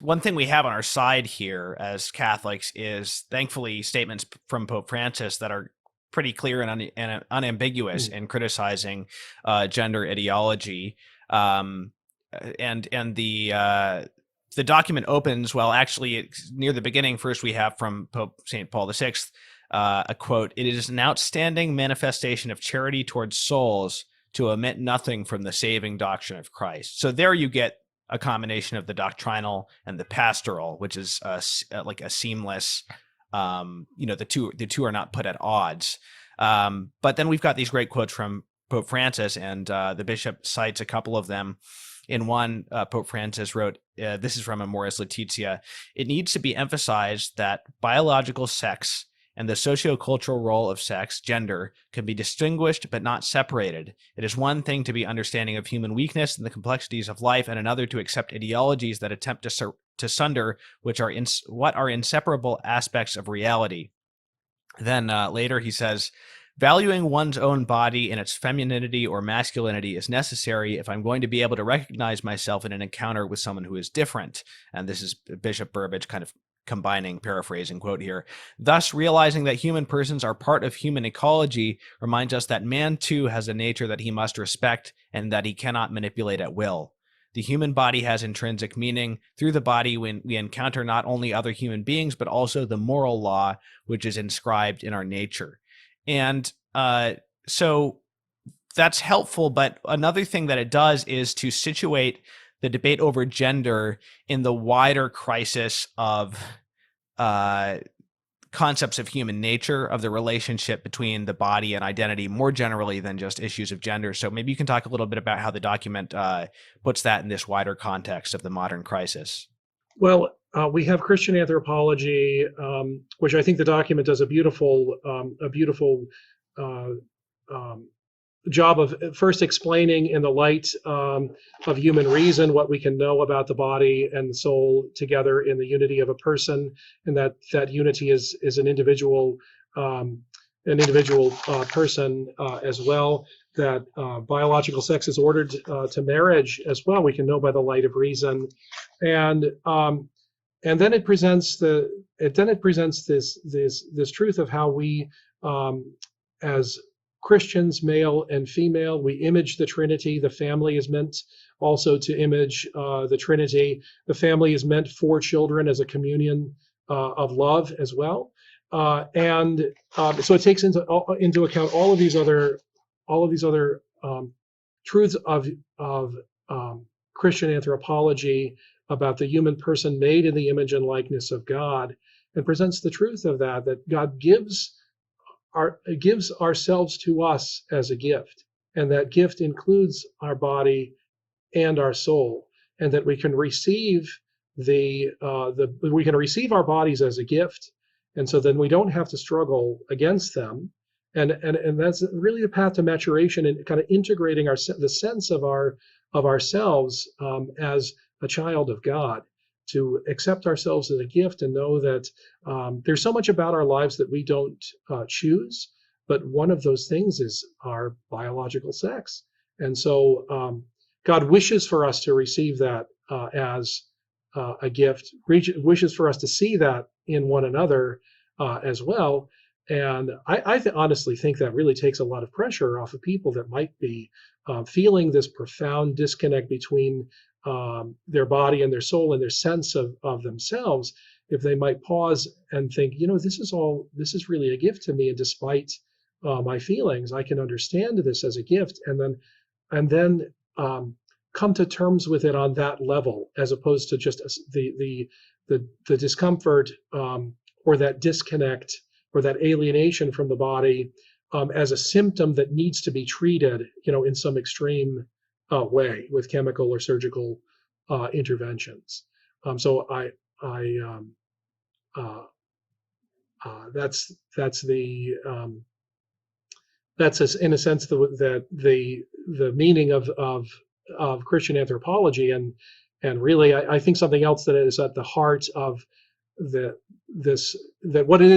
one thing we have on our side here as Catholics is thankfully statements from Pope Francis that are pretty clear and unambiguous Mm. in criticizing gender ideology. Um, and the document opens, well, actually, it's near the beginning. First, we have from Pope St. Paul VI a quote: "It is an outstanding manifestation of charity towards souls to omit nothing from the saving doctrine of Christ." So there you get a combination of the doctrinal and the pastoral, which is like a seamless. The two are not put at odds. But then we've got these great quotes from Pope Francis, and the bishop cites a couple of them. In one, Pope Francis wrote, this is from Amoris Laetitia: "It needs to be emphasized that biological sex and the sociocultural role of sex, gender, can be distinguished but not separated. It is one thing to be understanding of human weakness and the complexities of life, and another to accept ideologies that attempt to sunder what are inseparable aspects of reality." Then later he says, "Valuing one's own body in its femininity or masculinity is necessary if I'm going to be able to recognize myself in an encounter with someone who is different." And this is Bishop Burbage kind of combining, paraphrasing quote here. "Thus, realizing that human persons are part of human ecology reminds us that man too has a nature that he must respect and that he cannot manipulate at will. The human body has intrinsic meaning. Through the body, when we encounter not only other human beings, but also the moral law which is inscribed in our nature." And so that's helpful. But another thing that it does is to situate the debate over gender in the wider crisis of uh, concepts of human nature, of the relationship between the body and identity more generally than just issues of gender. So maybe you can talk a little bit about how the document puts that in this wider context of the modern crisis. Well, we have Christian anthropology, which I think the document does a beautiful uh, um, job of first explaining in the light of human reason what we can know about the body and the soul together in the unity of a person, and that unity is um, an individual person as well. That biological sex is ordered to marriage as well. We can know by the light of reason, and um, and then it presents this truth of how we as Christians, male and female, we image the Trinity. The family is meant also to image the Trinity. The family is meant for children as a communion of love as well. And so it takes into account all of these other truths of Christian anthropology about the human person made in the image and likeness of God, and presents the truth of that God gives ourselves to us as a gift, and that gift includes our body and our soul, and that we can receive we can receive our bodies as a gift, and so then we don't have to struggle against them, and that's really the path to maturation and kind of integrating the sense of ourselves as a child of God, to accept ourselves as a gift and know that there's so much about our lives that we don't choose, but one of those things is our biological sex. And so God wishes for us to receive that as a gift, wishes for us to see that in one another as well. And I honestly think that really takes a lot of pressure off of people that might be feeling this profound disconnect between their body and their soul and their sense of themselves. If they might pause and think, this is really a gift to me, and despite my feelings, I can understand this as a gift, and then come to terms with it on that level, as opposed to just the discomfort or that disconnect or that alienation from the body as a symptom that needs to be treated, in some extreme way with chemical or surgical interventions. So uh, that's the that's in a sense the meaning of Christian anthropology, and really I think something else that is at the heart of the this that what it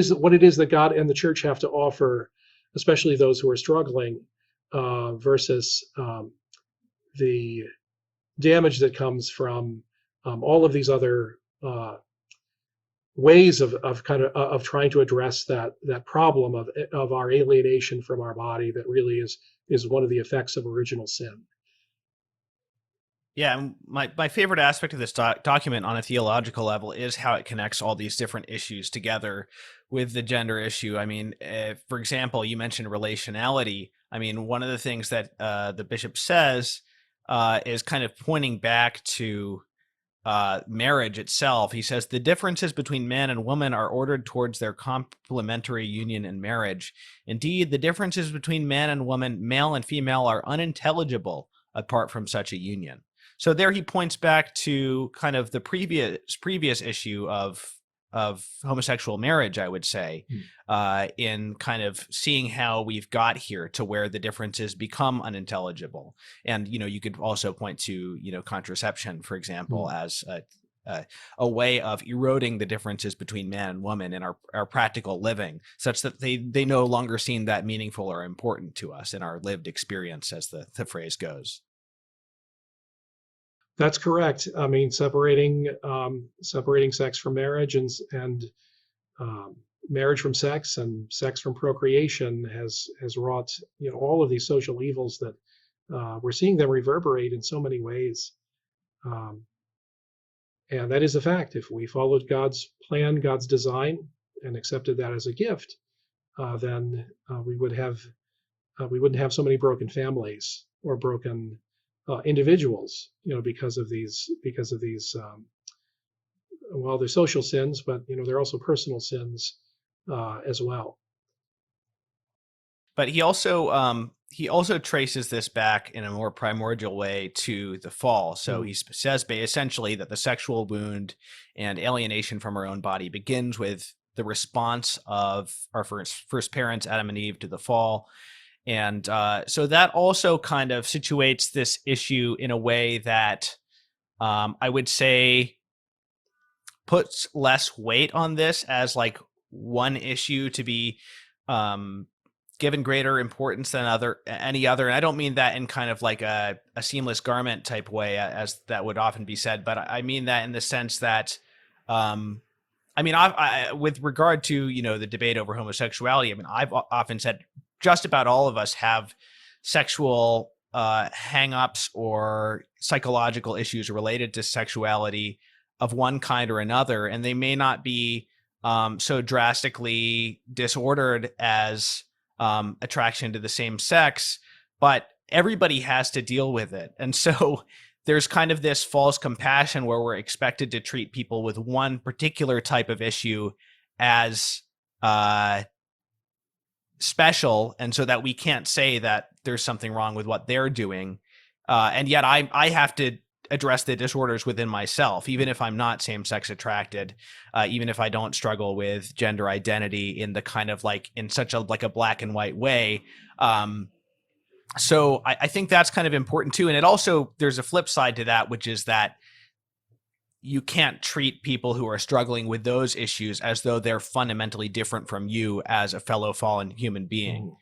is that God and the church have to offer, especially those who are struggling, versus the damage that comes from all of these other ways of kind of trying to address that problem of our alienation from our body that really is one of the effects of original sin. Yeah, and my favorite aspect of this document on a theological level is how it connects all these different issues together with the gender issue. I mean, for example, you mentioned relationality. I mean, one of the things that the bishop says is kind of pointing back to marriage itself. He says the differences between man and woman are ordered towards their complementary union in marriage. Indeed, the differences between man and woman, male and female, are unintelligible apart from such a union. So there he points back to kind of the previous issue of homosexual marriage, I would say, in kind of seeing how we've got here to where the differences become unintelligible. And, you could also point to, contraception, for example, as a way of eroding the differences between man and woman in our practical living, such that they no longer seem that meaningful or important to us in our lived experience, as the phrase goes. That's correct. I mean, separating sex from marriage and marriage from sex and sex from procreation has wrought all of these social evils that we're seeing them reverberate in so many ways. Um, and that is a fact. If we followed God's plan, God's design, and accepted that as a gift, then we wouldn't have so many broken families or broken individuals, because of these well, they're social sins, but they're also personal sins as well. But he also traces this back in a more primordial way to the fall. So he says essentially that the sexual wound and alienation from our own body begins with the response of our first parents, Adam and Eve, to the fall. And so that also kind of situates this issue in a way that I would say puts less weight on this as like one issue to be given greater importance than any other. And I don't mean that in kind of like a seamless garment type way, as that would often be said, but I mean that in the sense that, I mean, with regard to, the debate over homosexuality, I mean, I've often said just about all of us have sexual hang-ups or psychological issues related to sexuality of one kind or another, and they may not be so drastically disordered as attraction to the same sex, but everybody has to deal with it. And so there's kind of this false compassion where we're expected to treat people with one particular type of issue as special, and so that we can't say that there's something wrong with what they're doing. And yet I have to address the disorders within myself, even if I'm not same-sex attracted, even if I don't struggle with gender identity in the kind of like in such a like a black and white way. So I think that's kind of important too. And it also, there's a flip side to that, which is that you can't treat people who are struggling with those issues as though they're fundamentally different from you as a fellow fallen human being.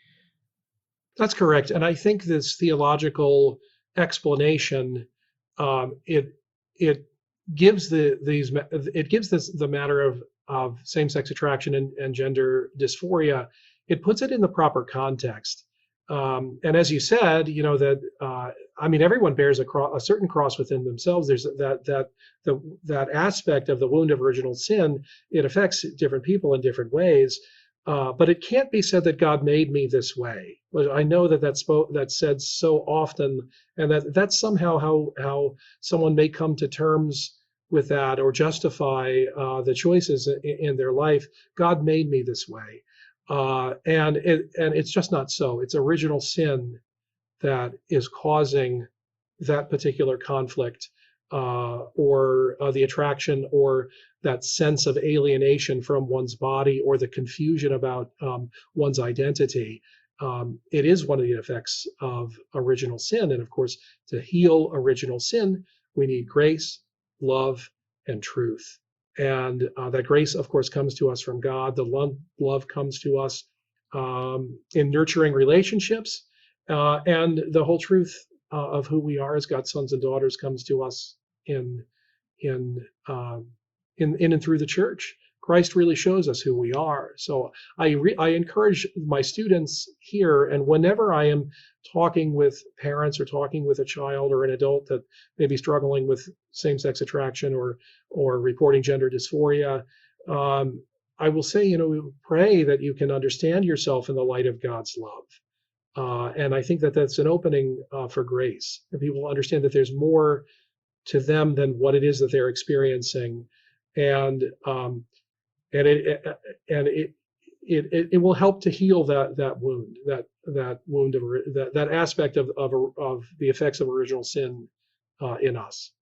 That's correct. And I think this theological explanation, it gives the matter of same-sex attraction and gender dysphoria, it puts it in the proper context. And as you said, that I mean, everyone bears a certain cross within themselves. There's that aspect of the wound of original sin. It affects different people in different ways, but it can't be said that God made me this way. But I know that's said so often, and that's somehow how someone may come to terms with that or justify the choices in their life. God made me this way. And it's just not so. It's original sin that is causing that particular conflict, or the attraction, or that sense of alienation from one's body, or the confusion about one's identity. It is one of the effects of original sin. And of course, to heal original sin, we need grace, love, and truth. And that grace, of course, comes to us from God. The love comes to us in nurturing relationships, and the whole truth of who we are as God's sons and daughters comes to us in in and through the church. Christ really shows us who we are. So I encourage my students here, and whenever I am talking with parents or talking with a child or an adult that may be struggling with same-sex attraction or reporting gender dysphoria, I will say, pray that you can understand yourself in the light of God's love. And I think that that's an opening for grace. And people understand that there's more to them than what it is that they're experiencing, and and it and it will help to heal that wound, that wound of that aspect of the effects of original sin in us.